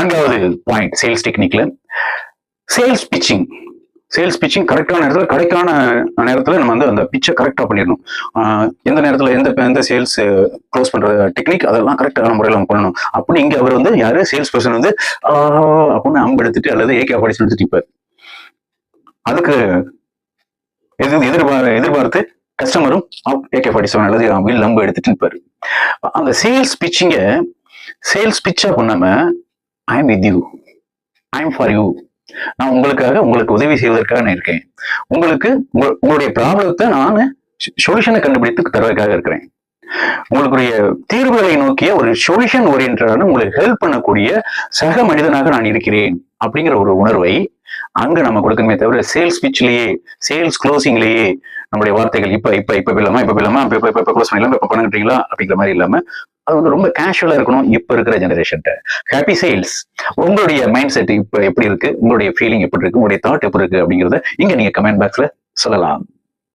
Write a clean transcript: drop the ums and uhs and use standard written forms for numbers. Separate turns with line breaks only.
4வது point sales டெக்னிக்ல sales pitching. Sales pitching கரெக்டான நேரத்தில் கரெக்டான நேரத்தில் நம்ம வந்து அந்த பிச்சை கரெக்டாக பண்ணிடணும். எந்த நேரத்தில் எந்த சேல்ஸ் க்ளோஸ் பண்ணுற டெக்னிக் அதெல்லாம் கரெக்டான முறையில் நம்ம பண்ணணும். அப்படி இங்கே அவர் வந்து யாரு சேல்ஸ் பர்சன் வந்து அப்படின்னு அம்பு எடுத்துட்டு அல்லது AK-47 எடுத்துட்டு இருப்பார். அதுக்கு எதிர்பார்த்து கஸ்டமரும் AK-47 அல்லது வில் அம்பு எடுத்துட்டு இருப்பாரு. அந்த சேல்ஸ் பிச்சா பண்ணாம I am with you, I am for you, நான் உங்களுக்கு உதவி செய்வதற்காக நான் இருக்கேன், உங்களுடைய ப்ராப்ளத்தை நான் சொல்யூஷனை கண்டுபிடித்து தருவதற்காக இருக்கிறேன், உங்களுடைய தீர்வுகளை நோக்கிய ஒரு சொல்யூஷன் ஓரியன்டான உங்களுக்கு ஹெல்ப் பண்ணக்கூடிய சக மனிதனாக நான் இருக்கிறேன் அப்படிங்கிற ஒரு உணர்வை அங்க நம்ம கொடுக்கணுமே தவிர சேல்ஸ் பிச்லயே சேல்ஸ் க்ளோசிங்லயே நம்மளுடைய வார்த்தைகள் இப்ப க்ளோஸ் பண்ணிடலாம், இப்ப பண்ணுறீங்களா அப்படிங்கிற மாதிரி இல்லாம அது வந்து ரொம்ப கேஷுவலா இருக்கணும். இப்ப இருக்கிற ஜெனரேஷன்ட்ட ஹாப்பி சேல்ஸ். உங்களுடைய மைண்ட் செட் இப்ப எப்படி இருக்கு, உங்களுடைய ஃபீலிங் எப்படி இருக்கு, உங்களுடைய தாட் எப்படி இருக்கு அப்படிங்கிறத இங்க நீங்க கமெண்ட் பாக்ஸ்ல சொல்லலாம்.